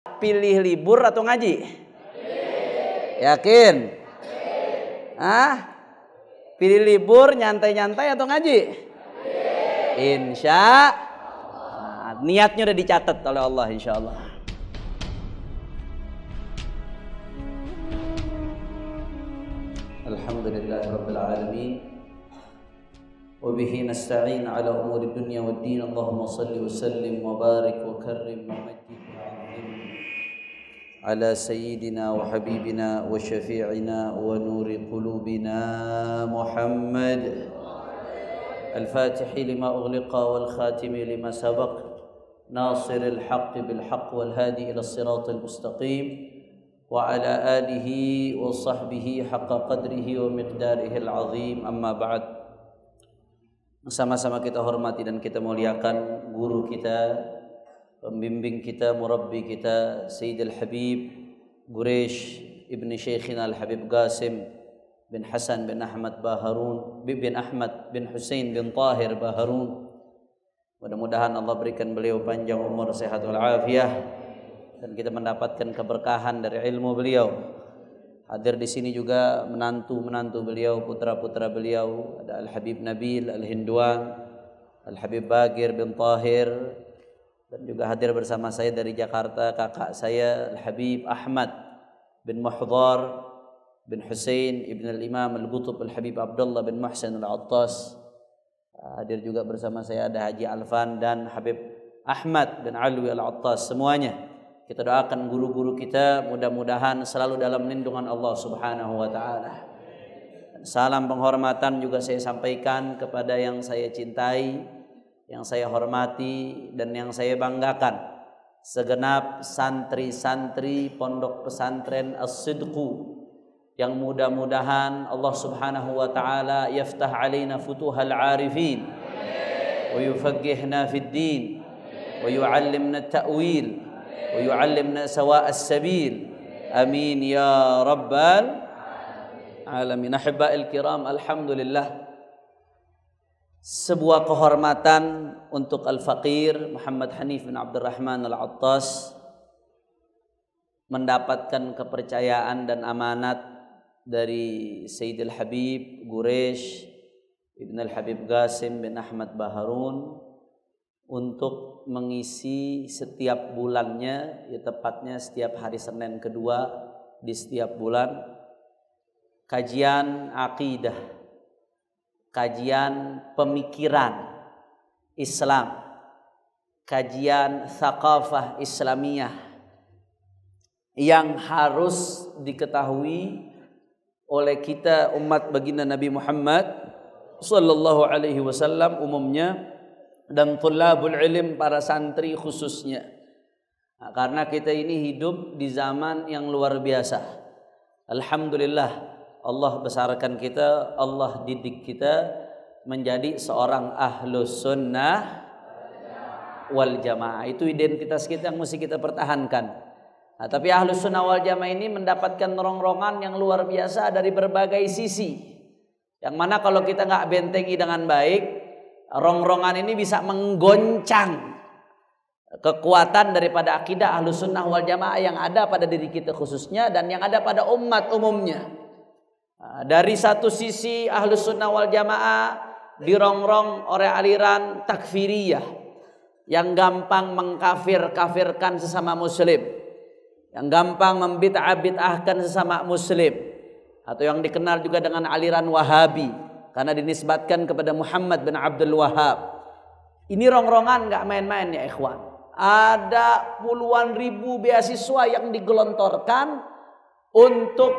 pilih libur atau ngaji? Yakin? Pilih libur, nyantai-nyantai atau ngaji? Insya Allah. Niatnya udah dicatat oleh Allah, insya Allah. Alhamdulillahirabbil alamin. Wa bihi nasta'in ala umuri dunya waddin. Allahumma shalli wa sallim wa barik wa karrim wa majjid wa 'azzim ala sayyidina wa habibina wa syafi'ina wa nuri qulubina Muhammad al-Fatih lima ughliqa wal khatimi lima sabaq nasiril haqqi bil haqq wal hadi ila siratal mustaqim wa ala alihi wa sahbihi haqqa qadrihi wa miqdarihi al-azim. Amma ba'd. Sama-sama kita hormati dan kita muliakan guru kita, pembimbing kita, murabbi kita, Sayyidil Habib Guresh ibn Syekhina Al-Habib Qasim bin Hasan bin Ahmad Baharun bin Ahmad bin Husain bin Tahir Baharun. Mudah-mudahan Allah berikan beliau panjang umur, sehat walafiat, dan kita mendapatkan keberkahan dari ilmu beliau. Hadir di sini juga menantu-menantu beliau, putra-putra beliau, ada Al-Habib Nabil Al-Hindwan, Al-Habib Bagir bin Tahir, dan juga hadir bersama saya dari Jakarta kakak saya Al-Habib Ahmad bin Muhdhar bin Husain ibn al-Imam Al-Qutub Al-Habib Abdullah bin Muhsin Al-Attas. Hadir juga bersama saya ada Haji Alfan dan Habib Ahmad bin Alwi Al-Attas. Semuanya kita doakan guru-guru kita mudah-mudahan selalu dalam lindungan Allah Subhanahu wa taala. Salam penghormatan juga saya sampaikan kepada yang saya cintai, yang saya hormati dan yang saya banggakan, segenap santri-santri Pondok Pesantren As-Sidqu, yang mudah-mudahan Allah Subhanahu wa taala yaftah alaina futuhal arifin wa yufaqqihna fid din wa yu'allimna at-ta'wil wa yu'allimna sawa'as sabil. Amin ya rabbal alamin. Ahibba'il kiram, alhamdulillah, sebuah kehormatan untuk Al-Faqir Muhammad Hanif bin Abdurrahman Al-Attas mendapatkan kepercayaan dan amanat dari Sayyidil Habib Guresh ibn Al-Habib Qasim bin Ahmad Baharun untuk mengisi setiap bulannya, ya tepatnya setiap hari Senin kedua di setiap bulan, kajian akidah, kajian pemikiran Islam, kajian thaqafah Islamiyah yang harus diketahui oleh kita umat baginda Nabi Muhammad sallallahu alaihi wasallam umumnya, dan thulabul ilm para santri khususnya. Nah, karena kita ini hidup di zaman yang luar biasa. Alhamdulillah, Allah besarkan kita, Allah didik kita menjadi seorang ahlus sunnah wal jamaah. Itu identitas kita yang mesti kita pertahankan. Nah, tapi ahlus sunnah wal jamaah ini mendapatkan rongrongan yang luar biasa dari berbagai sisi, yang mana kalau kita nggak bentengi dengan baik, rongrongan ini bisa menggoncang kekuatan daripada akidah ahlus sunnah wal jamaah yang ada pada diri kita khususnya dan yang ada pada umat umumnya. Dari satu sisi ahlus sunnah wal jamaah dirongrong oleh aliran takfiriyah yang gampang mengkafir-kafirkan sesama muslim, yang gampang membid'ah-bid'ahkan sesama muslim, atau yang dikenal juga dengan aliran Wahabi karena dinisbatkan kepada Muhammad bin Abdul Wahhab. Ini rongrongan nggak main-main ya ikhwan. Ada puluhan ribu beasiswa yang digelontorkan untuk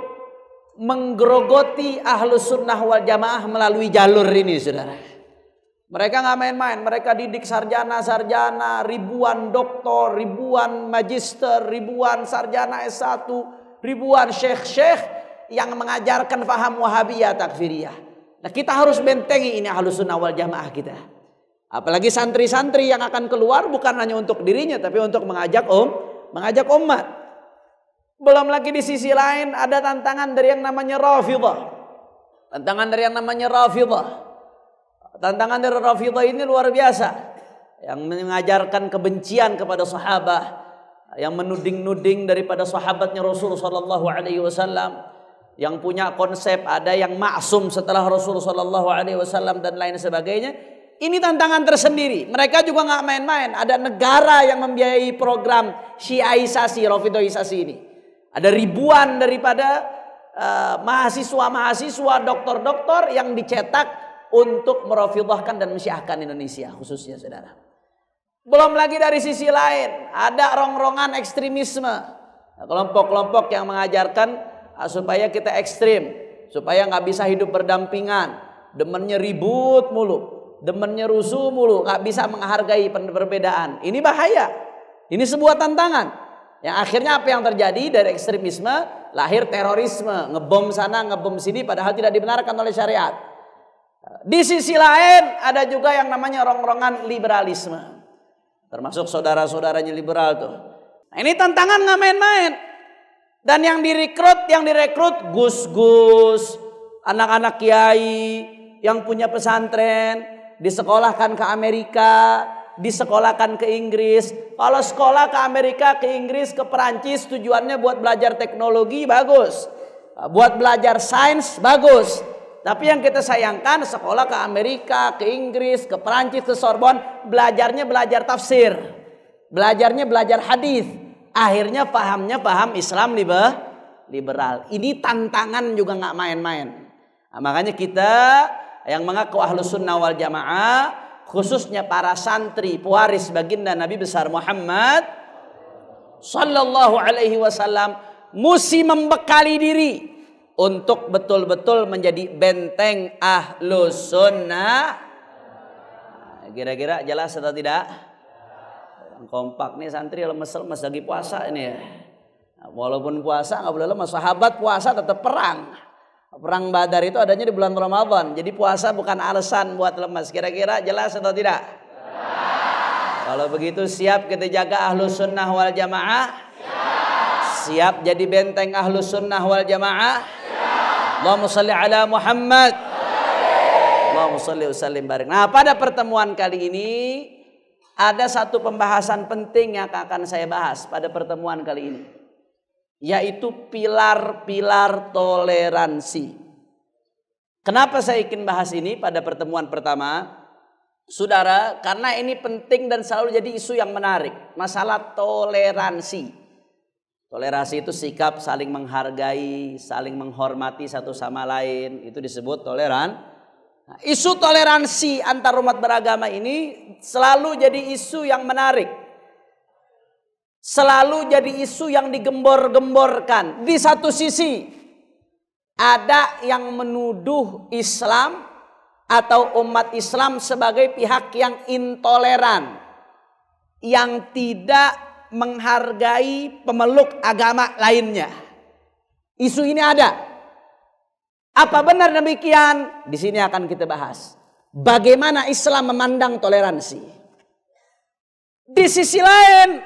menggerogoti ahlus sunnah wal jamaah melalui jalur ini, saudara. Mereka nggak main-main. Mereka didik sarjana-sarjana, ribuan doktor, ribuan magister, ribuan sarjana S1, ribuan syekh-syekh yang mengajarkan faham Wahabiyah takfiriyah. Nah, kita harus bentengi ini ahlus sunnah wal jamaah kita. Apalagi santri-santri yang akan keluar bukan hanya untuk dirinya, tapi untuk mengajak umat. Belum lagi di sisi lain ada tantangan dari yang namanya Rafidhah. Tantangan dari Rafidhah ini luar biasa, yang mengajarkan kebencian kepada sahabat, yang menuding-nuding daripada sahabatnya Rasul sallallahu alaihi wasallam, yang punya konsep ada yang maksum setelah Rasul sallallahu alaihi wasallam dan lain sebagainya. Ini tantangan tersendiri. Mereka juga nggak main-main. Ada negara yang membiayai program syiaisasi, rafidoisasi ini. Ada ribuan daripada mahasiswa-mahasiswa, doktor-doktor yang dicetak untuk merafidhahkan dan mensyiahkan Indonesia khususnya, saudara. Belum lagi dari sisi lain, ada rongrongan ekstremisme. Kelompok-kelompok yang mengajarkan supaya kita ekstrim, supaya nggak bisa hidup berdampingan, demennya ribut mulu, demennya rusuh mulu, nggak bisa menghargai perbedaan. Ini bahaya. Ini sebuah tantangan. Yang akhirnya apa yang terjadi dari ekstremisme? Lahir terorisme, ngebom sana, ngebom sini, padahal tidak dibenarkan oleh syariat. Di sisi lain ada juga yang namanya rongrongan liberalisme, termasuk saudara-saudaranya liberal tuh. Nah, ini tantangan nggak main-main. Dan yang direkrut gus-gus, anak-anak kiai yang punya pesantren, disekolahkan ke Amerika, disekolahkan ke Inggris. Kalau sekolah ke Amerika, ke Inggris, ke Perancis tujuannya buat belajar teknologi, bagus. Buat belajar sains, bagus. Tapi yang kita sayangkan, sekolah ke Amerika, ke Inggris, ke Perancis, ke Sorbonne, belajarnya belajar tafsir, belajarnya belajar hadis. Akhirnya pahamnya paham Islam liberal. Ini tantangan juga nggak main-main. Nah, makanya kita yang mengaku Ahlus Sunnah wal Jamaah, khususnya para santri pewaris baginda Nabi besar Muhammad sallallahu alaihi wasallam, mesti membekali diri untuk betul-betul menjadi benteng Ahlus Sunnah. Kira-kira jelas atau tidak? Kompak nih santri, lemes-lemes lagi puasa ini ya. Walaupun puasa nggak boleh lemes. Sahabat puasa tetap perang. Perang Badar itu adanya di bulan Ramadan. Jadi puasa bukan alasan buat lemas. Kira-kira jelas atau tidak? Kalau begitu siap kita jaga Ahlus Sunnah wal Jamaah? Siap jadi benteng Ahlus Sunnah wal Jamaah? Allahumma sholli ala Muhammad. Allahumma sholli wa sallim barik. Nah, pada pertemuan kali ini ada satu pembahasan penting yang akan saya bahas pada pertemuan kali ini, yaitu pilar-pilar toleransi. Kenapa saya ingin bahas ini pada pertemuan pertama? Saudara, karena ini penting dan selalu jadi isu yang menarik. Masalah toleransi. Toleransi itu sikap saling menghargai, saling menghormati satu sama lain. Itu disebut toleran. Nah, isu toleransi antar umat beragama ini selalu jadi isu yang menarik. Selalu jadi isu yang digembor-gemborkan. Di satu sisi ada yang menuduh Islam atau umat Islam sebagai pihak yang intoleran, yang tidak menghargai pemeluk agama lainnya. Isu ini ada. Apa benar demikian? Di sini akan kita bahas. Bagaimana Islam memandang toleransi. Di sisi lain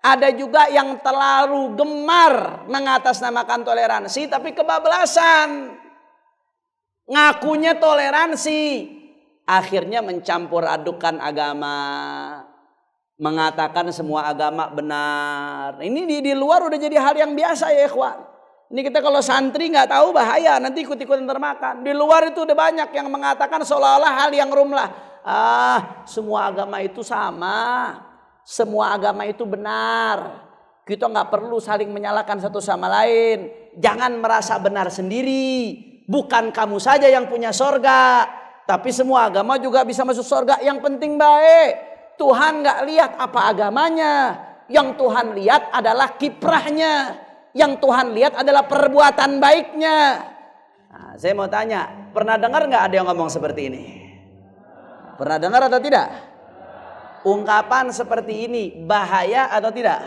ada juga yang terlalu gemar mengatasnamakan toleransi tapi kebablasan. Ngakunya toleransi, akhirnya mencampur adukan agama, mengatakan semua agama benar. Ini di luar udah jadi hal yang biasa ya ikhwan. Ini kita kalau santri nggak tahu bahaya, nanti ikut-ikutan termakan. Di luar itu udah banyak yang mengatakan seolah-olah hal yang rumlah. Semua agama itu sama. Semua agama itu benar. Kita nggak perlu saling menyalahkan satu sama lain. Jangan merasa benar sendiri. Bukan kamu saja yang punya sorga, tapi semua agama juga bisa masuk sorga. Yang penting baik. Tuhan nggak lihat apa agamanya. Yang Tuhan lihat adalah kiprahnya. Yang Tuhan lihat adalah perbuatan baiknya. Nah, saya mau tanya, pernah dengar nggak ada yang ngomong seperti ini? Pernah dengar atau tidak? Ungkapan seperti ini bahaya atau tidak?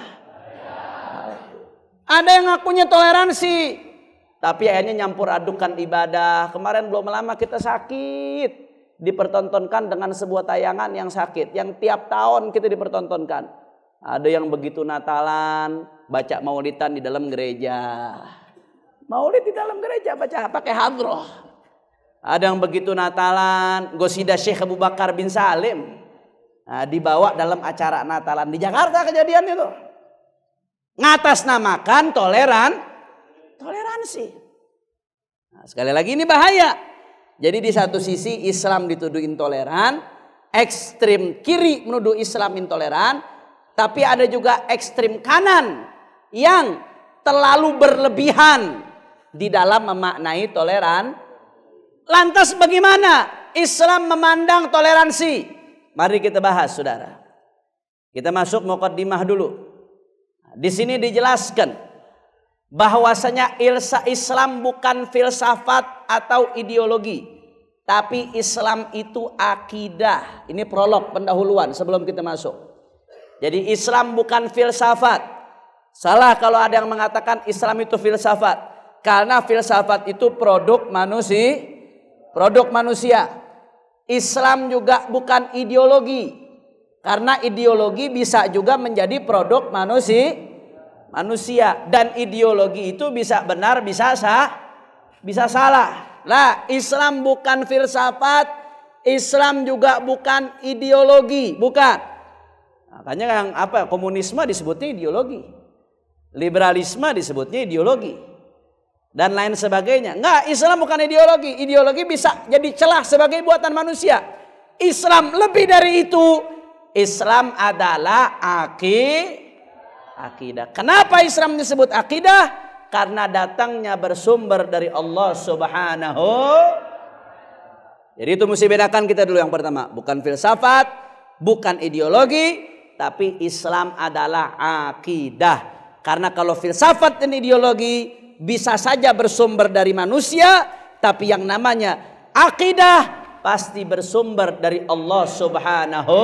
Ada yang ngakunya toleransi, tapi akhirnya nyampur adukan ibadah. Kemarin belum lama kita sakit, dipertontonkan dengan sebuah tayangan yang sakit, yang tiap tahun kita dipertontonkan. Ada yang begitu Natalan baca maulidan di dalam gereja. Maulid di dalam gereja baca pakai hadroh. Ada yang begitu Natalan gosida Syekh Abu Bakar bin Salim. Nah, dibawa dalam acara Natalan di Jakarta kejadian itu. Ngatasnamakan toleransi. Nah, sekali lagi ini bahaya. Jadi di satu sisi Islam dituduh intoleran, ekstrim kiri menuduh Islam intoleran, tapi ada juga ekstrim kanan yang terlalu berlebihan di dalam memaknai toleran. Lantas bagaimana Islam memandang toleransi? Mari kita bahas, saudara. Kita masuk muqaddimah dulu. Di sini dijelaskan bahwasanya Islam bukan filsafat atau ideologi, tapi Islam itu akidah. Ini prolog pendahuluan sebelum kita masuk. Jadi Islam bukan filsafat. Salah kalau ada yang mengatakan Islam itu filsafat, karena filsafat itu produk manusia. Islam juga bukan ideologi, karena ideologi bisa juga menjadi produk manusia. Dan ideologi itu bisa benar, bisa salah. Nah, Islam bukan filsafat, Islam juga bukan ideologi, bukan. Makanya yang komunisme disebutnya ideologi, liberalisme disebutnya ideologi, dan lain sebagainya. Enggak, Islam bukan ideologi. Ideologi bisa jadi celah sebagai buatan manusia. Islam lebih dari itu. Islam adalah akidah. Kenapa Islam disebut akidah? Karena datangnya bersumber dari Allah Subhanahu. Jadi itu mesti bedakan kita dulu yang pertama. Bukan filsafat, bukan ideologi, tapi Islam adalah akidah. Karena kalau filsafat dan ideologi bisa saja bersumber dari manusia, tapi yang namanya akidah pasti bersumber dari Allah Subhanahu.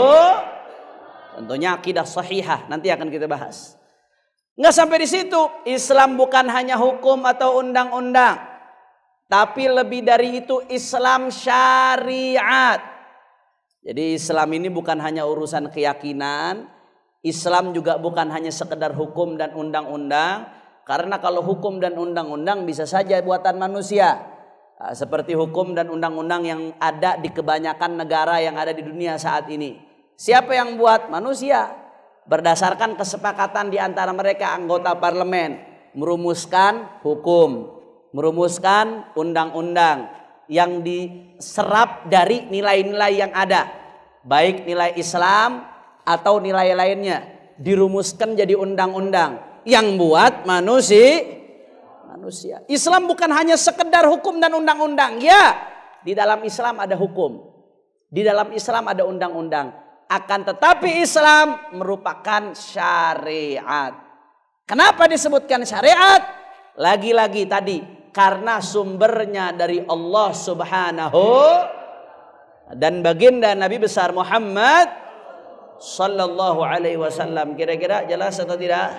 Tentunya akidah sahihah, nanti akan kita bahas. Nggak sampai di situ. Islam bukan hanya hukum atau undang-undang, tapi lebih dari itu Islam syariat. Jadi Islam ini bukan hanya urusan keyakinan. Islam juga bukan hanya sekedar hukum dan undang-undang. Karena kalau hukum dan undang-undang bisa saja buatan manusia. Seperti hukum dan undang-undang yang ada di kebanyakan negara yang ada di dunia saat ini. Siapa yang buat? Manusia. Berdasarkan kesepakatan di antara mereka anggota parlemen, merumuskan hukum, merumuskan undang-undang yang diserap dari nilai-nilai yang ada, baik nilai Islam atau nilai lainnya, dirumuskan jadi undang-undang yang buat manusia. Islam bukan hanya sekedar hukum dan undang-undang. Ya, di dalam Islam ada hukum, di dalam Islam ada undang-undang. Akan tetapi Islam merupakan syariat. Kenapa disebutkan syariat? Lagi-lagi tadi karena sumbernya dari Allah Subhanahu dan baginda Nabi besar Muhammad sallallahu alaihi wasallam. Kira-kira jelas atau tidak?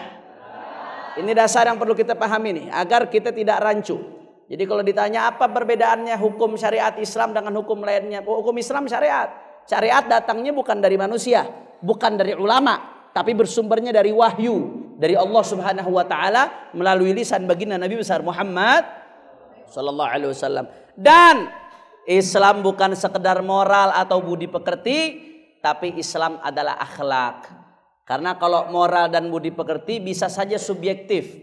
Ini dasar yang perlu kita pahami nih agar kita tidak rancu. Jadi kalau ditanya apa perbedaannya hukum syariat Islam dengan hukum lainnya? Hukum Islam syariat. Syariat datangnya bukan dari manusia, bukan dari ulama, tapi bersumbernya dari wahyu dari Allah Subhanahu wa taala melalui lisan baginda Nabi besar Muhammad sallallahu alaihi wasallam. Dan Islam bukan sekedar moral atau budi pekerti, tapi Islam adalah akhlak. Karena kalau moral dan budi pekerti bisa saja subjektif.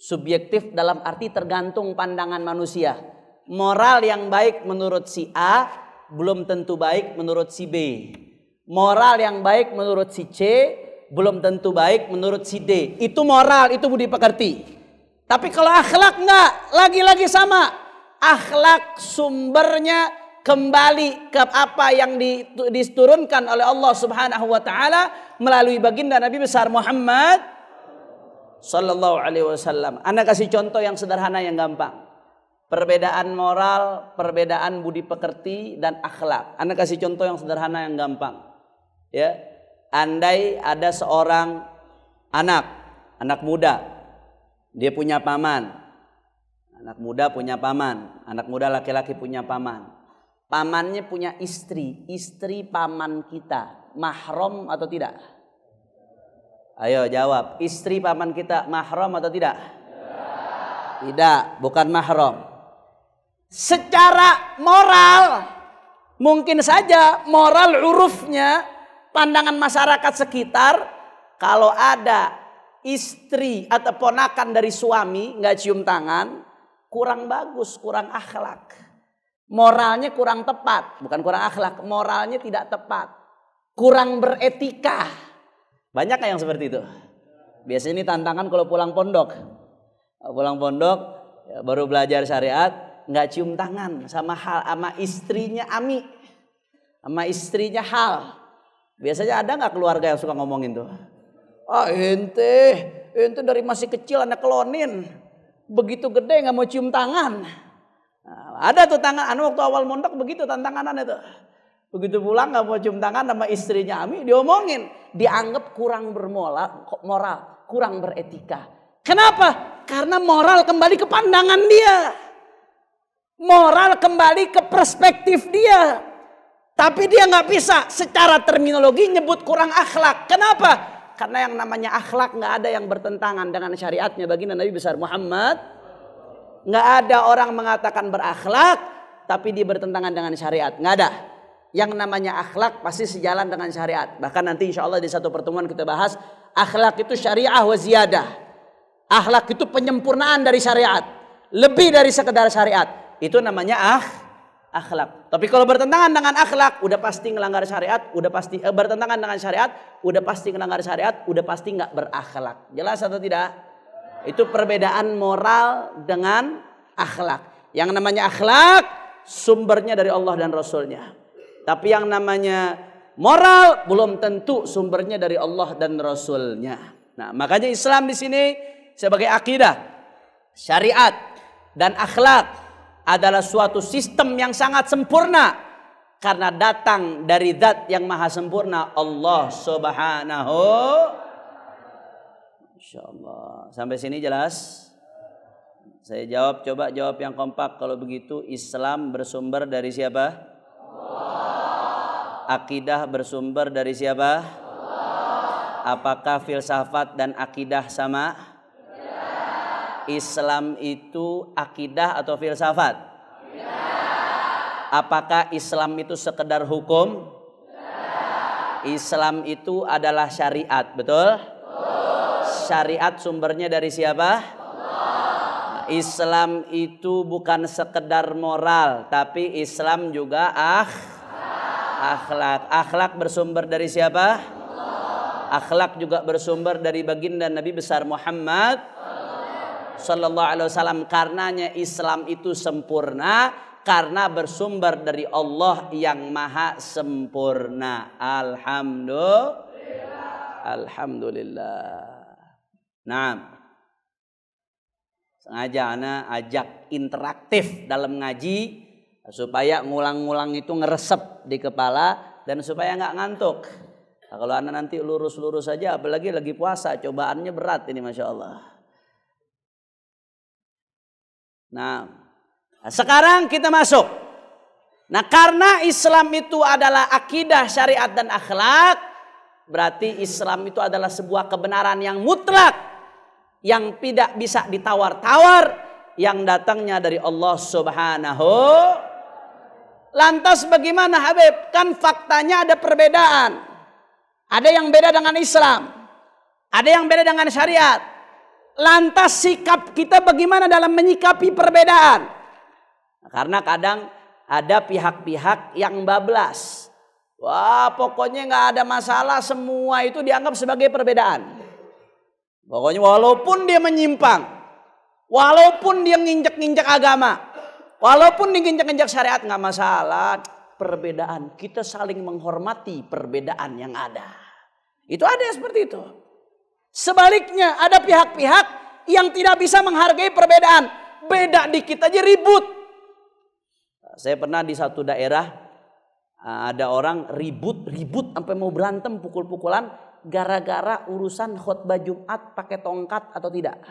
Subjektif dalam arti tergantung pandangan manusia. Moral yang baik menurut si A belum tentu baik menurut si B. Moral yang baik menurut si C belum tentu baik menurut si D. Itu moral, itu budi pekerti. Tapi kalau akhlak enggak, lagi-lagi sama. Akhlak sumbernya kembali ke apa yang diturunkan oleh Allah Subhanahu wa taala melalui baginda Nabi besar Muhammad sallallahu alaihi wasallam. Anda kasih contoh yang sederhana yang gampang. Perbedaan moral, perbedaan budi pekerti dan akhlak. Anda kasih contoh yang sederhana yang gampang. Ya, andai ada seorang anak muda, dia punya paman. Anak muda punya paman, anak muda laki-laki punya paman. Pamannya punya istri paman kita, mahram atau tidak? Ayo jawab, istri paman kita mahram atau tidak? Tidak, bukan mahram. Secara moral mungkin saja moral urufnya pandangan masyarakat sekitar kalau ada istri atau ponakan dari suami nggak cium tangan, kurang bagus, kurang akhlak. Moralnya kurang tepat, bukan kurang akhlak, moralnya tidak tepat. Kurang beretika. Banyak yang seperti itu. Biasanya ini tantangan kalau pulang pondok. Pulang pondok baru belajar syariat, nggak cium tangan sama istrinya Ami, sama istrinya Hal. Biasanya ada nggak keluarga yang suka ngomongin tuh? Ente dari masih kecil anak kelonin, begitu gede nggak mau cium tangan. Nah, ada tuh tangan, waktu awal mondok begitu tantangan itu. Begitu pulang nggak mau cium tangan sama istrinya Ami, diomongin, dianggap kurang bermoral, kurang beretika. Kenapa? Karena moral kembali ke pandangan dia. Moral kembali ke perspektif dia. Tapi dia nggak bisa secara terminologi nyebut kurang akhlak. Kenapa? Karena yang namanya akhlak nggak ada yang bertentangan dengan syariatnya baginda Nabi besar Muhammad. Nggak ada orang mengatakan berakhlak tapi dia bertentangan dengan syariat. Nggak ada. Yang namanya akhlak pasti sejalan dengan syariat. Bahkan nanti insya Allah di satu pertemuan kita bahas akhlak itu syariah wa ziyadah. Akhlak itu penyempurnaan dari syariat. Lebih dari sekedar syariat. Itu namanya akhlak. Tapi kalau bertentangan dengan akhlak, udah pasti melanggar syariat, udah pasti bertentangan dengan syariat, udah pasti melanggar syariat, udah pasti nggak berakhlak. Jelas atau tidak? Itu perbedaan moral dengan akhlak. Yang namanya akhlak sumbernya dari Allah dan Rasulnya. Tapi yang namanya moral belum tentu sumbernya dari Allah dan Rasulnya. Nah, makanya Islam di sini sebagai akidah, syariat dan akhlak adalah suatu sistem yang sangat sempurna karena datang dari zat yang maha sempurna, Allah Subhanahu. Insyaallah. Sampai sini jelas? Saya jawab, coba jawab yang kompak. Kalau begitu Islam bersumber dari siapa? Allah. Akidah bersumber dari siapa? Allah. Apakah filsafat dan akidah sama? Islam itu akidah atau filsafat? Akidah. Apakah Islam itu sekedar hukum? Tidak. Islam itu adalah syariat, betul? Betul. Syariat sumbernya dari siapa? Allah. Islam itu bukan sekedar moral, tapi Islam juga akhlak. Akhlak bersumber dari siapa? Allah. Akhlak juga bersumber dari baginda Nabi besar Muhammad Sallallahu Alaihi Wasallam. Karenanya Islam itu sempurna karena bersumber dari Allah yang maha sempurna. Alhamdulillah. Nah, sengaja ana ajak interaktif dalam ngaji supaya ngulang-ngulang itu ngeresep di kepala dan supaya nggak ngantuk. Nah, kalau anda nanti lurus-lurus saja, apalagi lagi puasa, cobaannya berat ini, masya Allah. Nah, sekarang kita masuk. Nah, karena Islam itu adalah akidah, syariat dan akhlak, berarti Islam itu adalah sebuah kebenaran yang mutlak, yang tidak bisa ditawar-tawar, yang datangnya dari Allah Subhanahu. Lantas bagaimana Habib? Kan faktanya ada perbedaan. Ada yang beda dengan Islam, ada yang beda dengan syariat. Lantas sikap kita bagaimana dalam menyikapi perbedaan? Karena kadang ada pihak-pihak yang bablas. Wah, pokoknya nggak ada masalah, semua itu dianggap sebagai perbedaan. Pokoknya walaupun dia menyimpang, walaupun dia nginjek-nginjek agama, walaupun dia nginjek-nginjek syariat, nggak masalah. Perbedaan, kita saling menghormati perbedaan yang ada. Itu ada yang seperti itu. Sebaliknya ada pihak-pihak yang tidak bisa menghargai perbedaan. Beda dikit aja ribut. Saya pernah di satu daerah ada orang ribut sampai mau berantem, pukul-pukulan gara-gara urusan khutbah Jumat pakai tongkat atau tidak.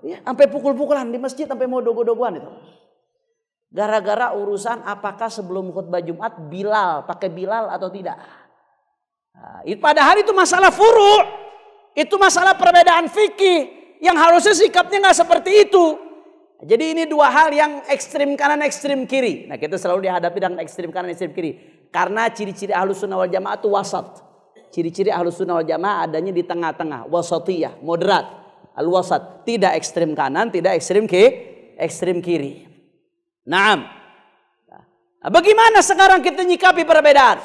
Ya, sampai pukul-pukulan di masjid, sampai mau dogo-dogoan itu. Gara-gara urusan apakah sebelum khutbah Jumat pakai Bilal atau tidak. Nah, padahal itu masalah furu', itu masalah perbedaan fikih yang harusnya sikapnya nggak seperti itu. Jadi ini dua hal yang ekstrim kanan ekstrim kiri. Nah, kita selalu dihadapi dengan ekstrim kanan ekstrim kiri karena ciri-ciri Ahlus Sunnah wal Jamaah itu wasat. Ciri-ciri Ahlus Sunnah wal Jamaah adanya di tengah-tengah, wasatiyah, moderat, al-wasat, tidak ekstrem kanan, tidak ekstrem kiri. Naam. Nah, bagaimana sekarang kita nyikapi perbedaan?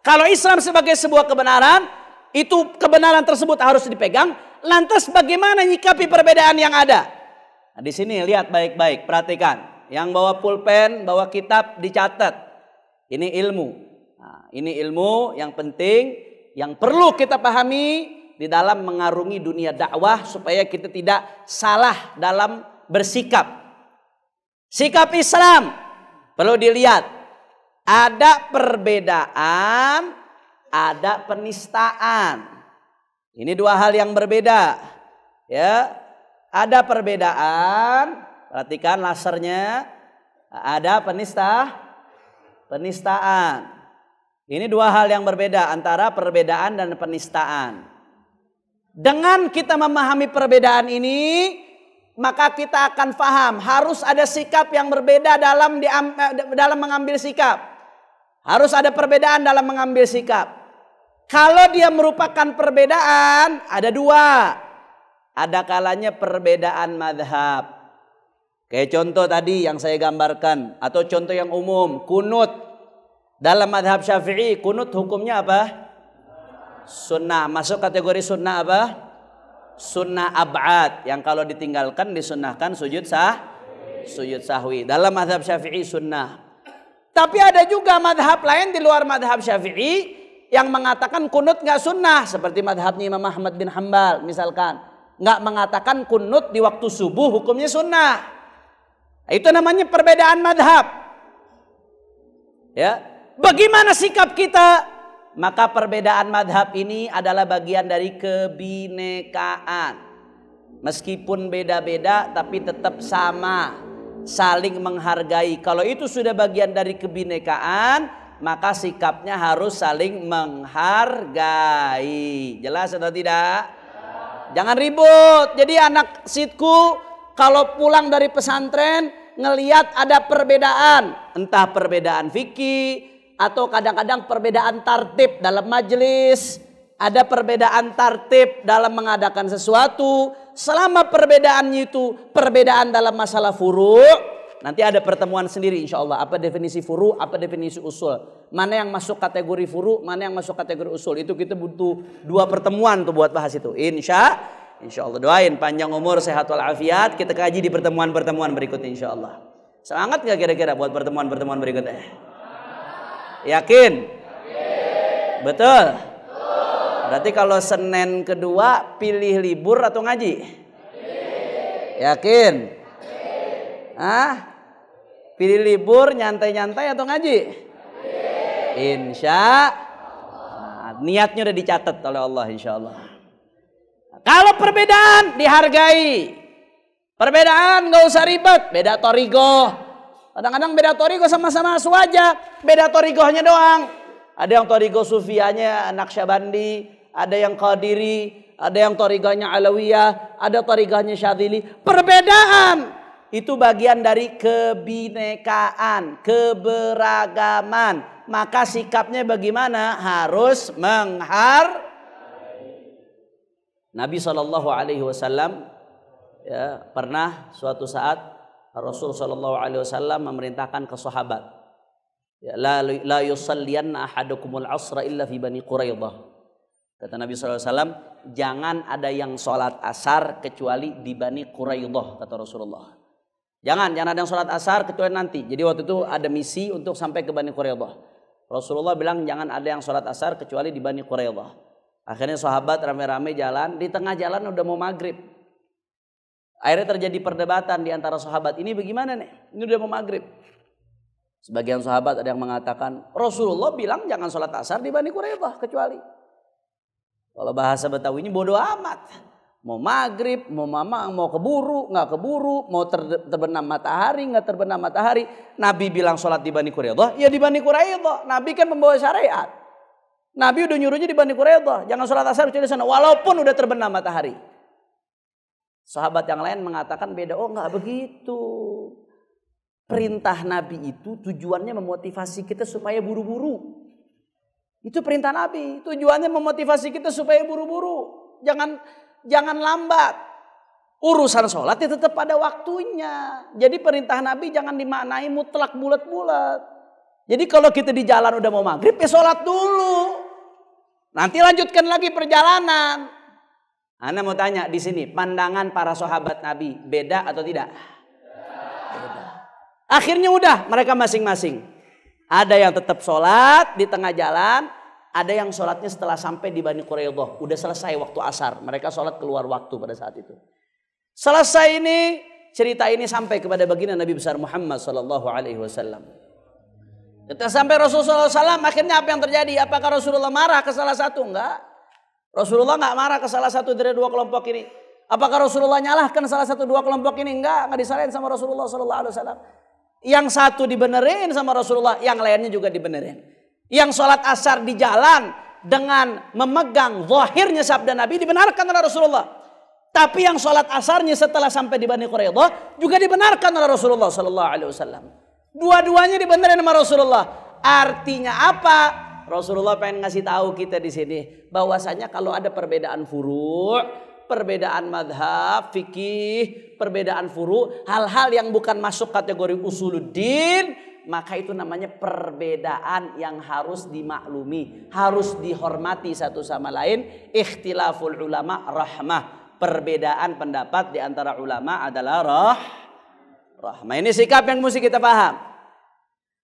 Kalau Islam sebagai sebuah kebenaran, itu kebenaran tersebut harus dipegang. Lantas bagaimana nyikapi perbedaan yang ada? Nah, di sini lihat baik-baik, perhatikan. Yang bawa pulpen, bawa kitab, dicatat. Ini ilmu. Nah, ini ilmu yang penting, yang perlu kita pahami di dalam mengarungi dunia dakwah supaya kita tidak salah dalam bersikap. Sikap Islam perlu dilihat. Ada perbedaan, ada penistaan. Ini dua hal yang berbeda. Ya, ada perbedaan. Perhatikan lasernya. Ada penistaan. Ini dua hal yang berbeda antara perbedaan dan penistaan. Dengan kita memahami perbedaan ini, maka kita akan paham harus ada sikap yang berbeda dalam mengambil sikap. Harus ada perbedaan dalam mengambil sikap. Kalau dia merupakan perbedaan, ada dua. Ada kalanya perbedaan madhab. Kayak contoh tadi yang saya gambarkan. Atau contoh yang umum, kunut. Dalam madhab Syafi'i, kunut hukumnya apa? Sunnah. Masuk kategori sunnah apa? Sunnah ab'ad. Yang kalau ditinggalkan disunnahkan sujud sahwi. Dalam madhab Syafi'i sunnah. Tapi ada juga madhab lain di luar madhab Syafi'i yang mengatakan kunut nggak sunnah. Seperti madhabnya Imam Ahmad bin Hanbal misalkan. Nggak mengatakan kunut di waktu subuh hukumnya sunnah. Itu namanya perbedaan madhab. Ya, bagaimana sikap kita? Maka perbedaan madhab ini adalah bagian dari kebinekaan. Meskipun beda-beda tapi tetap sama. Saling menghargai. Kalau itu sudah bagian dari kebinekaan, maka sikapnya harus saling menghargai. Jelas atau tidak? Jangan ribut. Jadi anak sidku kalau pulang dari pesantren ngelihat ada perbedaan, entah perbedaan fikih atau kadang-kadang perbedaan tartib dalam majelis, ada perbedaan tartib dalam mengadakan sesuatu. Selama perbedaannya itu perbedaan dalam masalah furu', nanti ada pertemuan sendiri insya Allah. Apa definisi furu', apa definisi usul. Mana yang masuk kategori furu', mana yang masuk kategori usul. Itu kita butuh 2 pertemuan tuh buat bahas itu. Insya Allah, doain panjang umur, sehat walafiat. Kita kaji di pertemuan-pertemuan berikutnya insya Allah. Semangat gak kira-kira buat pertemuan-pertemuan berikutnya? Yakin? Betul? Berarti kalau Senin kedua pilih libur atau ngaji? Yakin? Pilih libur, nyantai-nyantai atau ngaji? Insya Allah. Niatnya udah dicatat oleh Allah insya Allah. Kalau perbedaan dihargai. Perbedaan gak usah ribet. Beda torigoh. Kadang-kadang beda torigoh sama-sama suaja. Beda torigohnya doang. Ada yang torigoh sufianya Naqsyabandi. Ada yang Qadiri, ada yang tarikahnya Alawiyah, ada tarikahnya Syadzili. Perbedaan itu bagian dari kebinekaan, keberagaman. Maka sikapnya bagaimana? Harus Nabi SAW ya, pernah suatu saat Rasul SAW memerintahkan ke sahabat, ya, la yusalliyanna ahadukumul asra illa fi Bani Quraidah. Kata Nabi SAW, jangan ada yang sholat asar kecuali di Bani Quraidah, kata Rasulullah. Jangan ada yang sholat asar kecuali nanti. Jadi waktu itu ada misi untuk sampai ke Bani Quraidah. Rasulullah bilang jangan ada yang sholat asar kecuali di Bani Quraidah. Akhirnya sahabat rame-rame jalan, di tengah jalan udah mau maghrib. Akhirnya terjadi perdebatan di antara sahabat, ini bagaimana nih? Ini udah mau maghrib. Sebagian sahabat ada yang mengatakan, Rasulullah bilang jangan sholat asar di Bani Quraidah kecuali. Kalau bahasa Betawi ini bodoh amat. Mau maghrib, mau mamang, mau keburu, nggak keburu, mau terbenam matahari, nggak terbenam matahari. Nabi bilang sholat di Bani Quraidah, ya di Bani Quraidah. Nabi kan membawa syariat. Nabi udah nyuruhnya di Bani Quraidah, jangan sholat asar kecuali di sana, walaupun udah terbenam matahari. Sahabat yang lain mengatakan beda. Oh nggak begitu. Perintah Nabi itu tujuannya memotivasi kita supaya buru-buru. Itu perintah Nabi. Tujuannya memotivasi kita supaya buru-buru. Jangan lambat. Urusan sholat ya tetap pada waktunya. Jadi perintah Nabi jangan dimaknai mutlak bulat-bulat. Jadi kalau kita di jalan udah mau maghrib ya sholat dulu. Nanti lanjutkan lagi perjalanan. Ana mau tanya di sini, pandangan para sahabat Nabi beda atau tidak? Beda. Akhirnya udah mereka masing-masing. Ada yang tetap sholat di tengah jalan, ada yang sholatnya setelah sampai di Bani Quraidah. Udah selesai waktu asar, mereka sholat keluar waktu pada saat itu. Selesai ini, cerita ini sampai kepada baginda Nabi besar Muhammad sallallahu alaihi wasallam. Ketika sampai Rasulullah SAW, akhirnya apa yang terjadi? Apakah Rasulullah marah ke salah satu? Enggak. Rasulullah enggak marah ke salah satu dari dua kelompok ini. Apakah Rasulullah nyalahkan salah satu dua kelompok ini? Enggak disalahin sama Rasulullah SAW. Yang satu dibenerin sama Rasulullah, yang lainnya juga dibenerin. Yang sholat asar di jalan dengan memegang zahirnya sabda Nabi dibenarkan oleh Rasulullah. Tapi yang sholat asarnya setelah sampai di Bani Quraidah juga dibenarkan oleh Rasulullah SAW. Dua-duanya dibenerin sama Rasulullah. Artinya apa? Rasulullah pengen ngasih tahu kita di sini bahwasanya kalau ada perbedaan furu', perbedaan madhab, fikih, perbedaan furu', hal-hal yang bukan masuk kategori usuluddin, maka itu namanya perbedaan yang harus dimaklumi, harus dihormati satu sama lain. Ikhtilaful ulama rahmah. Perbedaan pendapat di antara ulama adalah rahmah. Ini sikap yang mesti kita paham.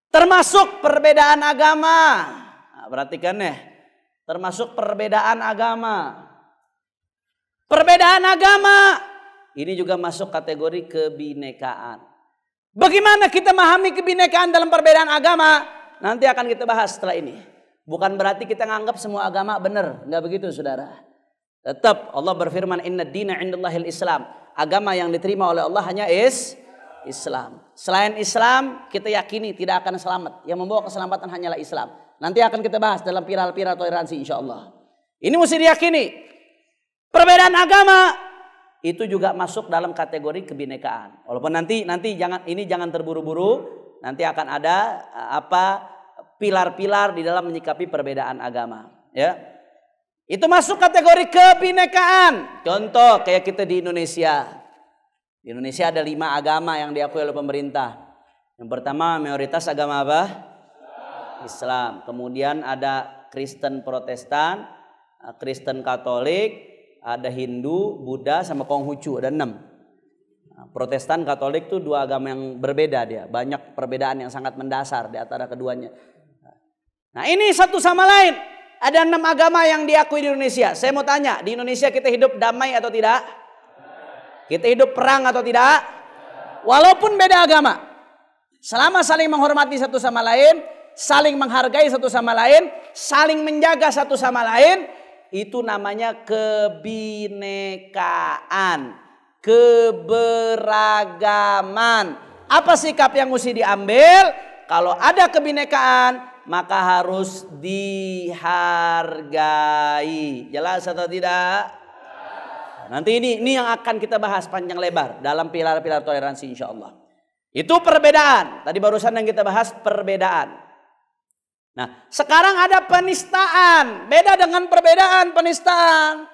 Termasuk perbedaan agama. Nah, perhatikan nih. Termasuk perbedaan agama. Perbedaan agama. Ini juga masuk kategori kebinekaan. Bagaimana kita memahami kebinekaan dalam perbedaan agama? Nanti akan kita bahas setelah ini. Bukan berarti kita nganggap semua agama benar. Enggak begitu saudara. Tetap Allah berfirman inna dina indallahil Islam. Agama yang diterima oleh Allah hanya Islam. Selain Islam kita yakini tidak akan selamat. Yang membawa keselamatan hanyalah Islam. Nanti akan kita bahas dalam pilar-pilar toleransi insyaallah. Ini mesti diyakini. Perbedaan agama itu juga masuk dalam kategori kebinekaan. Walaupun nanti jangan terburu-buru. Nanti akan ada pilar-pilar di dalam menyikapi perbedaan agama. Ya. Itu masuk kategori kebinekaan. Contoh kayak kita di Indonesia. Di Indonesia ada 5 agama yang diakui oleh pemerintah. Yang pertama mayoritas agama apa? Islam. Kemudian ada Kristen Protestan, Kristen Katolik, ada Hindu, Buddha, sama Konghucu. Ada 6. Protestan, Katolik itu 2 agama yang berbeda dia. Banyak perbedaan yang sangat mendasar di antara keduanya. Nah ini satu sama lain. Ada 6 agama yang diakui di Indonesia. Saya mau tanya, di Indonesia kita hidup damai atau tidak? Kita hidup perang atau tidak? Walaupun beda agama. Selama saling menghormati satu sama lain, saling menghargai satu sama lain, saling menjaga satu sama lain, itu namanya kebinekaan, keberagaman. Apa sikap yang mesti diambil? Kalau ada kebinekaan, maka harus dihargai. Jelas atau tidak? Nanti ini yang akan kita bahas panjang lebar dalam pilar-pilar toleransi insyaallah. Itu perbedaan. Tadi barusan yang kita bahas perbedaan. Nah, sekarang ada penistaan. Beda dengan perbedaan, penistaan.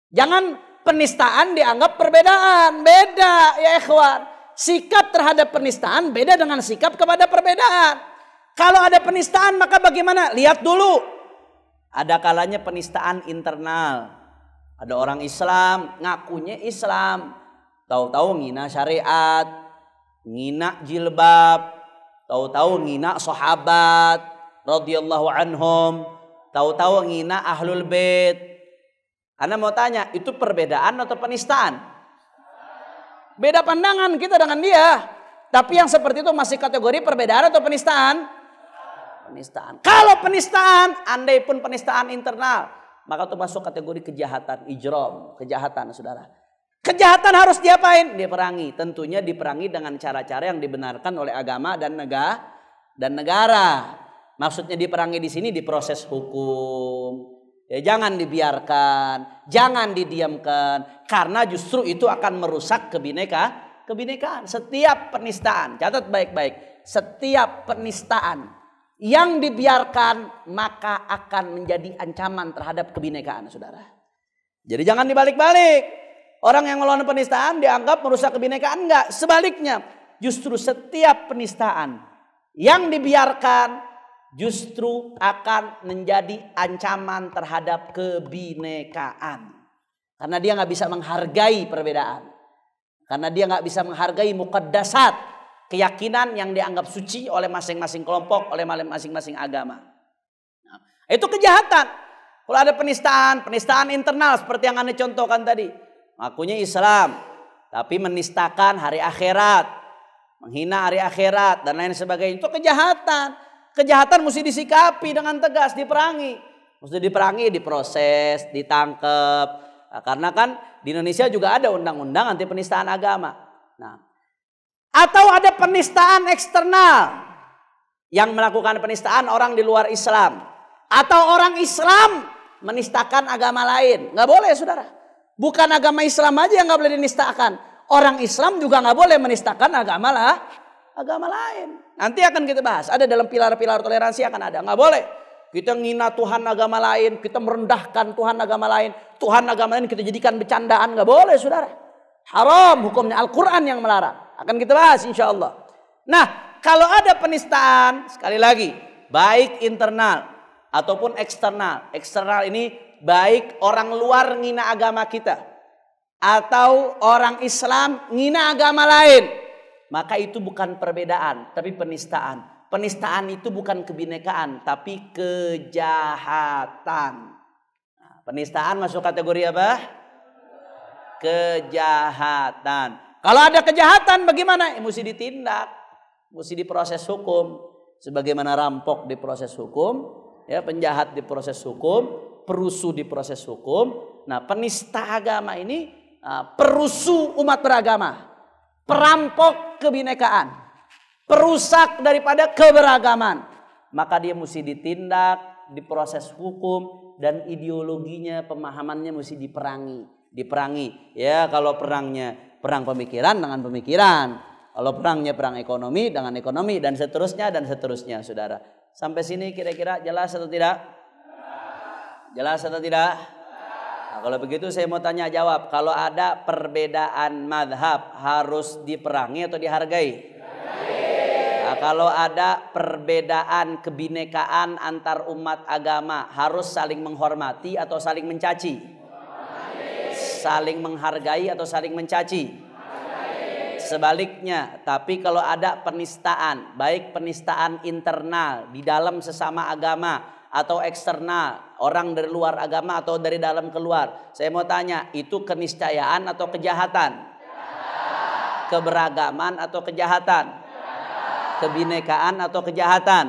Jangan penistaan dianggap perbedaan. Beda ya ikhwan. Sikap terhadap penistaan beda dengan sikap kepada perbedaan. Kalau ada penistaan maka bagaimana? Lihat dulu. Ada kalanya penistaan internal. Ada orang Islam ngakunya Islam, tahu-tahu ngina syariat, ngina jilbab, tahu-tahu ngina sahabat radhiyallahu anhum, tahu-tahu ngina ahlul bait. Ana mau tanya, itu perbedaan atau penistaan? Beda pandangan kita dengan dia. Tapi yang seperti itu masih kategori perbedaan atau penistaan? Penistaan. Kalau penistaan, andai pun penistaan internal, maka itu masuk kategori kejahatan, ijram, kejahatan saudara. Kejahatan harus diapain? Diperangi. Tentunya diperangi dengan cara-cara yang dibenarkan oleh agama dan negara. Maksudnya diperangi di sini diproses hukum. Ya, jangan dibiarkan, jangan didiamkan, karena justru itu akan merusak kebinekaan. Setiap penistaan, catat baik-baik, setiap penistaan yang dibiarkan maka akan menjadi ancaman terhadap kebinekaan, saudara. Jadi jangan dibalik-balik. Orang yang melawan penistaan dianggap merusak kebinekaan, enggak. Sebaliknya, justru setiap penistaan yang dibiarkan justru akan menjadi ancaman terhadap kebinekaan. Karena dia nggak bisa menghargai perbedaan. Karena dia nggak bisa menghargai muqaddasat, keyakinan yang dianggap suci oleh masing-masing kelompok, oleh masing-masing agama. Nah, itu kejahatan. Kalau ada penistaan internal seperti yang Anda contohkan tadi. Ngakunya Islam, tapi menistakan hari akhirat, menghina hari akhirat dan lain sebagainya. Itu kejahatan. Kejahatan mesti disikapi dengan tegas, diperangi. Mesti diperangi, diproses, ditangkap. Nah, karena kan di Indonesia juga ada undang-undang anti penistaan agama. Nah, atau ada penistaan eksternal yang melakukan penistaan orang di luar Islam, atau orang Islam menistakan agama lain. Nggak boleh, saudara. Bukan agama Islam aja yang nggak boleh dinistakan. Orang Islam juga nggak boleh menistakan agama lain. Nanti akan kita bahas. Ada dalam pilar-pilar toleransi akan ada. Nggak boleh. Kita ngina Tuhan agama lain. Kita merendahkan Tuhan agama lain. Tuhan agama lain kita jadikan bercandaan. Nggak boleh, saudara. Haram hukumnya. Al-Quran yang melarang. Akan kita bahas insya Allah. Nah, kalau ada penistaan, sekali lagi, baik internal ataupun eksternal. Eksternal ini baik orang luar ngina agama kita atau orang Islam ngina agama lain, maka itu bukan perbedaan tapi penistaan. Penistaan itu bukan kebinekaan tapi kejahatan. Nah, penistaan masuk kategori apa? Kejahatan. Kalau ada kejahatan bagaimana? Mesti ditindak, mesti diproses hukum. Sebagaimana rampok diproses hukum, ya, penjahat diproses hukum, perusuh diproses hukum. Nah, penista agama ini perusuh umat beragama, perampok kebinekaan, perusak daripada keberagaman. Maka dia mesti ditindak, diproses hukum, dan ideologinya, pemahamannya mesti diperangi. Ya, kalau perangnya perang pemikiran dengan pemikiran, kalau perangnya perang ekonomi dengan ekonomi, dan seterusnya, saudara. Sampai sini kira-kira jelas atau tidak? Jelas atau tidak? Nah, kalau begitu saya mau tanya jawab. Kalau ada perbedaan madhab harus diperangi atau dihargai? Nah, kalau ada perbedaan kebinekaan antar umat agama harus saling menghormati atau saling mencaci? Saling menghargai atau saling mencaci? Sebaliknya, tapi kalau ada penistaan, baik penistaan internal di dalam sesama agama atau eksternal, orang dari luar agama atau dari dalam keluar, saya mau tanya, itu keniscayaan atau kejahatan? Keberagaman atau kejahatan? Kebinekaan atau kejahatan?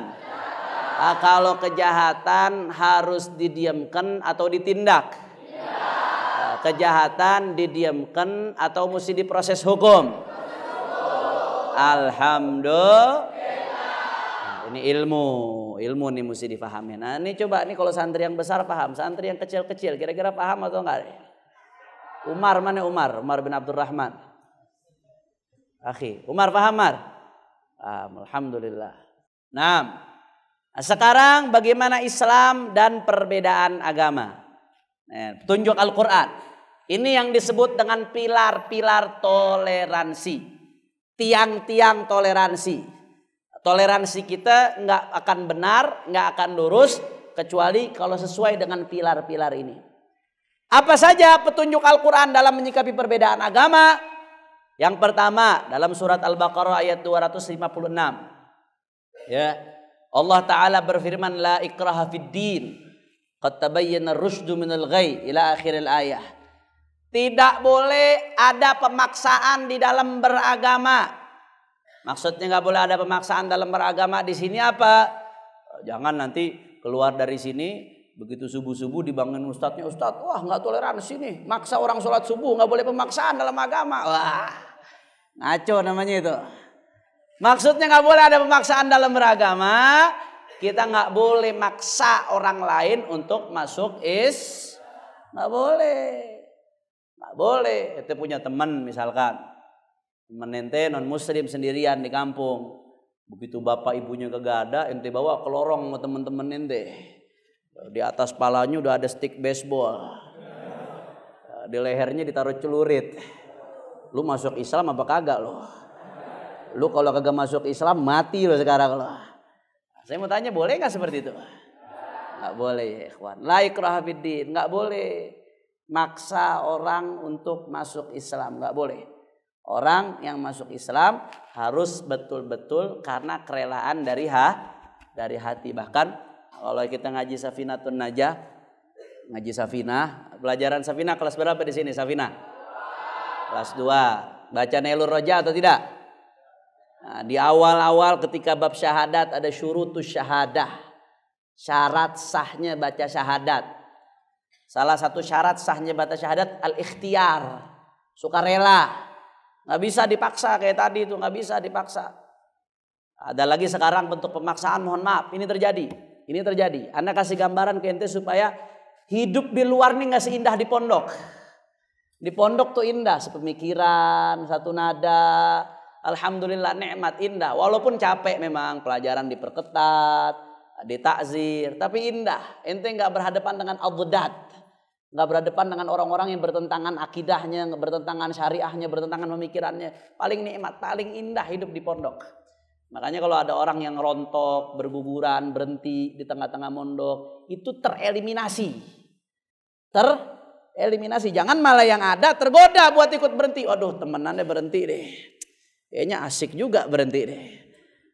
Nah, kalau kejahatan harus didiamkan atau ditindak? Nah, kejahatan didiamkan atau mesti diproses hukum? Alhamdulillah. Nah, ini ilmu nih mesti dipahami. Nah, ini coba nih kalau santri yang besar paham, santri yang kecil-kecil kira-kira paham atau enggak? Umar mana Umar? Umar bin Abdurrahman. Akhi, Umar paham, Umar? Alhamdulillah. Nah, sekarang bagaimana Islam dan perbedaan agama? Nah, petunjuk Al-Quran. Ini yang disebut dengan pilar-pilar toleransi. Tiang-tiang toleransi. Toleransi kita nggak akan benar, nggak akan lurus kecuali kalau sesuai dengan pilar-pilar ini. Apa saja petunjuk Al-Quran dalam menyikapi perbedaan agama? Yang pertama dalam surat Al-Baqarah ayat 256. Ya, Allah Ta'ala berfirman, la ikraha fid din, qad tabayyana ar-rusydu minal ghayy, ila akhiril ayah. Tidak boleh ada pemaksaan di dalam beragama. Maksudnya nggak boleh ada pemaksaan dalam beragama di sini apa? Jangan nanti keluar dari sini begitu subuh-subuh dibangun ustadznya, ustadz, wah nggak toleransi nih, maksa orang sholat subuh, nggak boleh pemaksaan dalam agama. Wah, ngaco namanya itu. Maksudnya nggak boleh ada pemaksaan dalam beragama. Kita nggak boleh maksa orang lain untuk masuk nggak boleh. Nggak boleh. Itu punya teman misalkan, teman ente non muslim sendirian di kampung, Begitu bapak ibunya kagak ada, ente bawa ke lorong sama temen-temen ente. Di atas palanya udah ada stick baseball. Di lehernya ditaruh celurit. Lu masuk Islam apa kagak lo? Lu kalau kagak masuk Islam mati lo sekarang lo. Saya mau tanya, boleh nggak seperti itu? Nggak boleh ya ikhwan. La ikraha fiddin, nggak boleh maksa orang untuk masuk Islam, nggak boleh. Orang yang masuk Islam harus betul-betul karena kerelaan dari hati. Bahkan kalau kita ngaji Safinatun Najah, ngaji Safinah, pelajaran Safinah kelas berapa di sini Safinah? Kelas 2. Baca Nailur Roja atau tidak? Nah, di awal-awal ketika bab syahadat ada syurutus syahadah. Syarat sahnya baca syahadat. Salah satu syarat sahnya baca syahadat al-ikhtiyar. Sukarela. Nggak bisa dipaksa kayak tadi itu, nggak bisa dipaksa. Ada lagi sekarang bentuk pemaksaan, mohon maaf, ini terjadi. Ini terjadi. Anda kasih gambaran ke ente supaya hidup di luar nih nggak seindah di pondok. Di pondok tuh indah, sepemikiran, satu nada, alhamdulillah nikmat indah. Walaupun capek memang, pelajaran diperketat, ditakzir, tapi indah. Ente nggak berhadapan dengan adad, nggak berhadapan dengan orang-orang yang bertentangan akidahnya, bertentangan syariahnya, bertentangan pemikirannya. Paling nikmat, paling indah hidup di pondok. Makanya kalau ada orang yang rontok, berguguran, berhenti di tengah-tengah mondok, itu tereliminasi. Eliminasi, jangan malah yang ada tergoda buat ikut berhenti. Waduh, temenannya berhenti deh, kayaknya asik juga berhenti deh.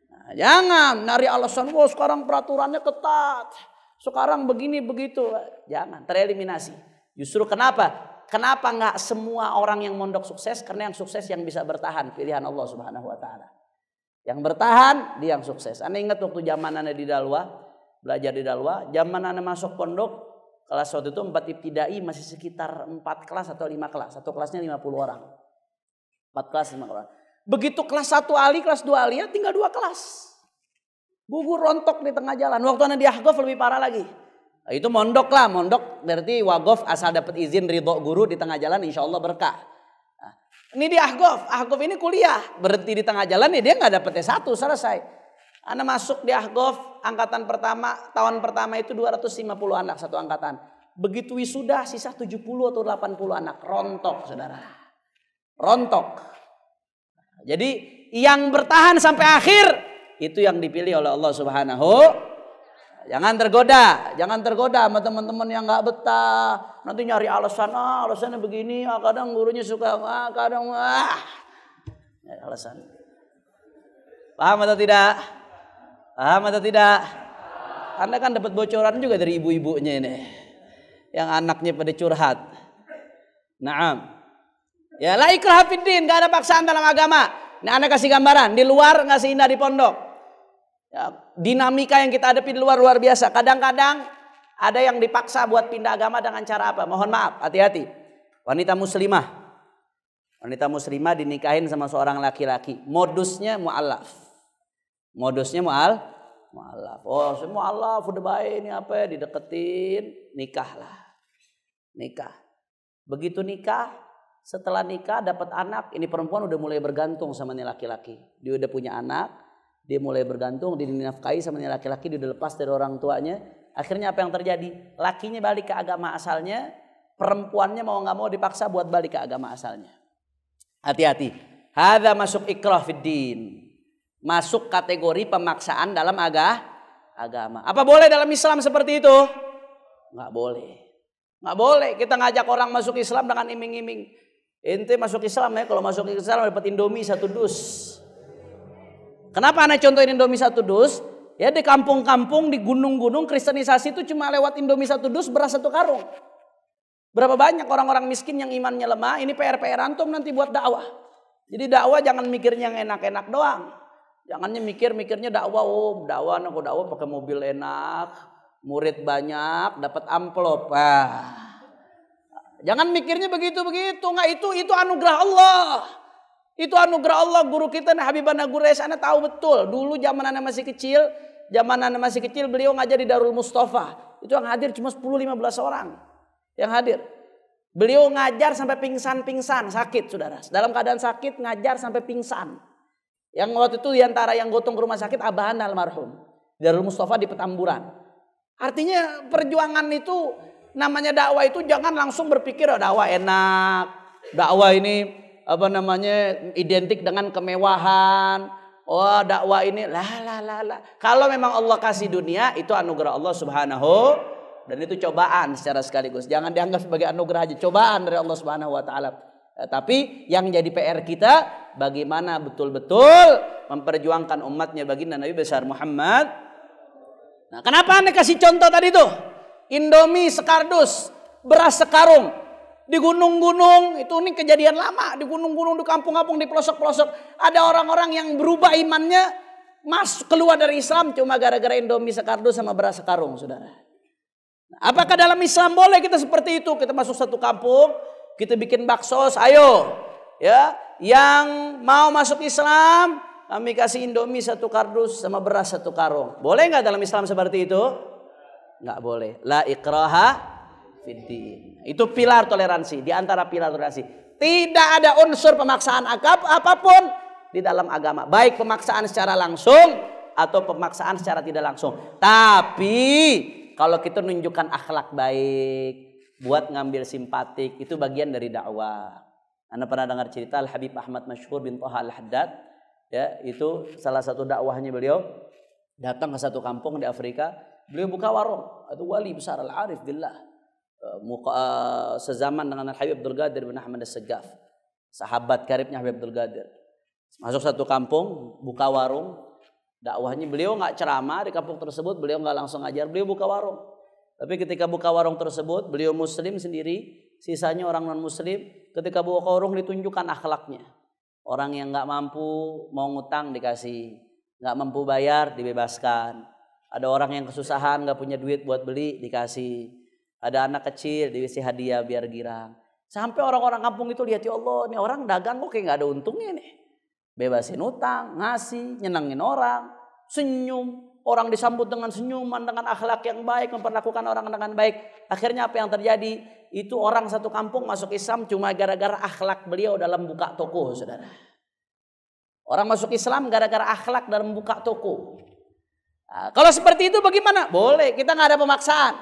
Nah, jangan nari alasan, wah sekarang peraturannya ketat, sekarang begini begitu. Jangan, tereliminasi. Justru kenapa nggak semua orang yang mondok sukses? Karena yang sukses yang bisa bertahan, pilihan Allah Subhanahu Wa Taala. Yang bertahan dia yang sukses. Anda ingat waktu zaman Anda di Dalwa, belajar di Dalwa, zaman Anda masuk pondok kelas waktu itu 4 ibtidai masih sekitar 4 kelas atau 5 kelas. Satu kelasnya 50 orang. 4 kelas 5 orang. Begitu kelas 1 Ali, kelas 2 Ali ya tinggal 2 kelas. Gugur rontok di tengah jalan. Waktu Anda di Ahqaf lebih parah lagi. Nah, itu mondok lah. Mondok berarti wagof asal dapat izin ridho guru di tengah jalan insya Allah berkah. Nah, ini di Ahqaf. Ahqaf ini kuliah. Berhenti di tengah jalan ya dia gak dapat S1 selesai. Anda masuk di Ahqaf angkatan pertama, tahun pertama itu 250 anak satu angkatan. Begitu wisuda sisa 70 atau 80 anak. Rontok saudara. Rontok. Jadi yang bertahan sampai akhir itu yang dipilih oleh Allah Subhanahu. Jangan tergoda sama teman-teman yang gak betah. Nanti nyari alasan, alasannya begini, kadang gurunya suka, kadang alasan. Paham atau tidak? Paham atau tidak? Anda kan dapat bocoran juga dari ibu-ibunya ini. Yang anaknya pada curhat. Naam. Ya la ikraha fiddin, enggak ada paksaan dalam agama. Nah, Anda kasih gambaran, di luar enggak seindah di pondok. Ya, dinamika yang kita hadapi di luar biasa. Kadang-kadang ada yang dipaksa buat pindah agama dengan cara apa? Mohon maaf, hati-hati. Wanita muslimah dinikahin sama seorang laki-laki. Modusnya mu'allaf. Mu'allaf. Oh, semua mu'allaf udah baik ini apa ya, dideketin, nikah. Begitu nikah, setelah nikah dapat anak, ini perempuan udah mulai bergantung sama nih laki-laki. Dia udah punya anak, dia mulai bergantung, dia dinafkahi sama nih laki-laki, dia udah lepas dari orang tuanya. Akhirnya apa yang terjadi? Lakinya balik ke agama asalnya, perempuannya mau nggak mau dipaksa buat balik ke agama asalnya. Hati-hati. Hadza masuk ikrah fiddin. Masuk kategori pemaksaan dalam agama. Apa boleh dalam Islam seperti itu? Nggak boleh. Kita ngajak orang masuk Islam dengan iming-iming. Ente masuk Islam ya, kalau masuk Islam dapat Indomie 1 dus. Kenapa Anda contohin Indomie 1 dus? Ya di kampung-kampung, di gunung-gunung kristenisasi itu cuma lewat Indomie 1 dus, beras 1 karung. Berapa banyak orang-orang miskin yang imannya lemah, ini PR antum nanti buat dakwah. Jadi dakwah jangan mikirnya yang enak-enak doang. Jangannya mikirnya dakwah, dakwah pakai mobil enak, murid banyak, dapat amplop. Jangan mikirnya begitu. Enggak, itu anugerah Allah. Itu anugerah Allah. Guru kita Habibana Gures, Anda tahu betul. Dulu zaman Anda masih kecil, beliau ngajar di Darul Mustafa. Itu yang hadir cuma 10-15 orang yang hadir. Beliau ngajar sampai pingsan, sakit saudara. Dalam keadaan sakit ngajar sampai pingsan. Yang waktu itu diantara yang gotong ke rumah sakit Abahan almarhum Darul Mustafa di Petamburan. Artinya perjuangan itu namanya dakwah itu jangan langsung berpikir dakwah enak, dakwah ini apa namanya identik dengan kemewahan. Oh dakwah ini lah. Kalau memang Allah kasih dunia itu anugerah Allah Subhanahu dan itu cobaan secara sekaligus. Jangan dianggap sebagai anugerah aja, cobaan dari Allah Subhanahu wa taala. Tapi yang jadi PR kita bagaimana betul-betul memperjuangkan umatnya baginda Nabi besar Muhammad. Nah, kenapa Anda kasih contoh tadi tuh? Indomie sekardus, beras sekarung. Di gunung-gunung, itu ini kejadian lama. Di gunung-gunung, di kampung-kampung, di pelosok-pelosok. Ada orang-orang yang berubah imannya, keluar dari Islam cuma gara-gara Indomie sekardus sama beras sekarung, saudara. Nah, apakah dalam Islam boleh kita seperti itu? Kita masuk satu kampung, kita bikin bakso, ayo. Ya, yang mau masuk Islam, kami kasih Indomie satu kardus sama beras satu karung. Boleh nggak dalam Islam seperti itu? Nggak boleh. La ikraha fiddin. Itu pilar toleransi. Di antara pilar toleransi. Tidak ada unsur pemaksaan apapun di dalam agama. Baik pemaksaan secara langsung atau pemaksaan secara tidak langsung. Tapi kalau kita menunjukkan akhlak baik, buat ngambil simpatik, itu bagian dari dakwah. Anda pernah dengar cerita Al-Habib Ahmad Masyhur bin Thaha Al-Haddad? Ya, itu salah satu dakwahnya beliau. Datang ke satu kampung di Afrika. Beliau buka warung. Itu wali besar Al-Arif Billah. Sezaman dengan Al-Habib Abdul Qadir bin Ahmad As-Saggaf. Sahabat karibnya Habib Abdul Qadir. Masuk satu kampung, buka warung. Dakwahnya beliau nggak ceramah di kampung tersebut. Beliau nggak langsung ngajar. Beliau buka warung. Tapi ketika buka warung tersebut, beliau muslim sendiri, sisanya orang non-muslim. Ketika buka warung ditunjukkan akhlaknya. Orang yang nggak mampu mau ngutang dikasih, nggak mampu bayar dibebaskan. Ada orang yang kesusahan nggak punya duit buat beli dikasih. Ada anak kecil dikasih hadiah biar girang. Sampai orang-orang kampung itu lihat, ya Allah, ini orang dagang kok kayak nggak ada untungnya nih. Bebasin utang, ngasih, nyenengin orang, senyum. Orang disambut dengan senyuman, dengan akhlak yang baik, memperlakukan orang dengan baik. Akhirnya apa yang terjadi? Itu orang satu kampung masuk Islam cuma gara-gara akhlak beliau dalam buka toko, saudara. Orang masuk Islam gara-gara akhlak dalam buka toko. Nah, kalau seperti itu bagaimana? Boleh, kita nggak ada pemaksaan.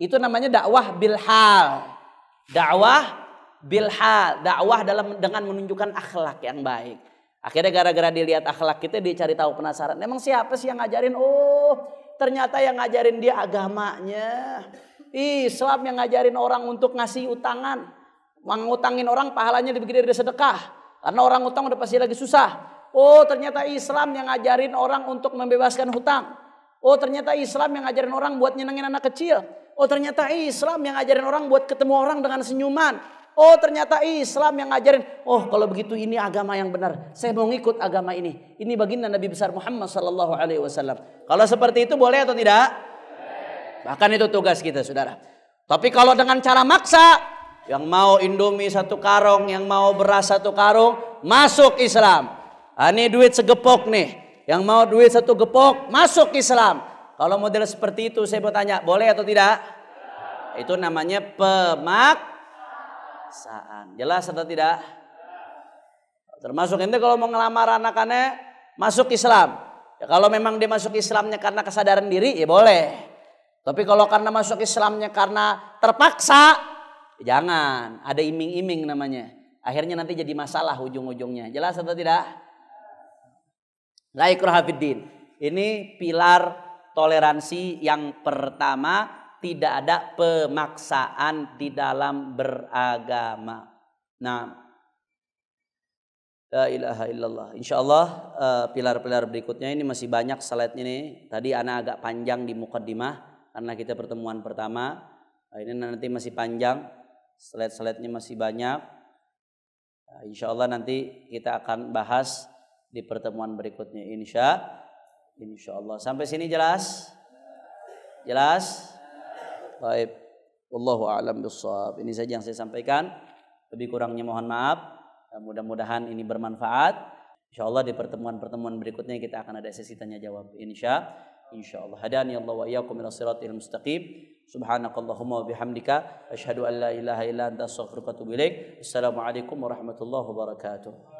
Itu namanya dakwah bilhal. Dakwah bilhal, dakwah dengan menunjukkan akhlak yang baik. Akhirnya gara-gara dilihat akhlak kita, dia cari tahu, penasaran. Emang siapa sih yang ngajarin? Oh, ternyata yang ngajarin dia agamanya. Islam yang ngajarin orang untuk ngasih utangan. Mengutangin orang pahalanya lebih gede dari sedekah. Karena orang utang udah pasti lagi susah. Oh, ternyata Islam yang ngajarin orang untuk membebaskan hutang. Oh, ternyata Islam yang ngajarin orang buat nyenengin anak kecil. Oh, ternyata Islam yang ngajarin orang buat ketemu orang dengan senyuman. Oh, ternyata Islam yang ngajarin. Oh, kalau begitu ini agama yang benar. Saya mau ngikut agama ini. Ini baginda Nabi besar Muhammad sallallahu alaihi wasallam. Kalau seperti itu boleh atau tidak? Bahkan itu tugas kita, saudara. Tapi kalau dengan cara maksa, yang mau Indomie satu karung, yang mau beras satu karung, masuk Islam. Ini duit segepok nih. Yang mau duit satu gepok, masuk Islam. Kalau model seperti itu, saya mau tanya, boleh atau tidak? Itu namanya pemaksaan. Jelas atau tidak? Termasuk ente kalau mau ngelamar anak-anaknya masuk Islam. Ya, kalau memang dia masuk Islamnya karena kesadaran diri, ya boleh. Tapi kalau karena masuk Islamnya karena terpaksa, ya jangan. Ada iming-iming namanya. Akhirnya nanti jadi masalah ujung-ujungnya. Jelas atau tidak? La ikraha fiddin. Ini pilar toleransi yang pertama, tidak ada pemaksaan di dalam beragama. Nah, la ilaha illallah. Insyaallah pilar-pilar berikutnya ini masih banyak slide-nya nih. Tadi ana agak panjang di mukaddimah karena kita pertemuan pertama. Ini nanti masih panjang, slide-slide-nya masih banyak. Insyaallah nanti kita akan bahas di pertemuan berikutnya insyaallah. Sampai sini jelas? Jelas? Baik. Wallahu a'lam bishawab. Ini saja yang saya sampaikan. Lebih kurangnya mohon maaf. Mudah-mudahan ini bermanfaat. Insyaallah di pertemuan-pertemuan berikutnya kita akan ada sesi tanya jawab. Insyaallah. Hadani Allah wa iyyakum ila shiratal mustaqim. Subhanakallahumma wa bihamdika asyhadu an la ilaha illa anta astaghfiruka wa atubu ilaik. Assalamualaikum warahmatullahi wabarakatuh.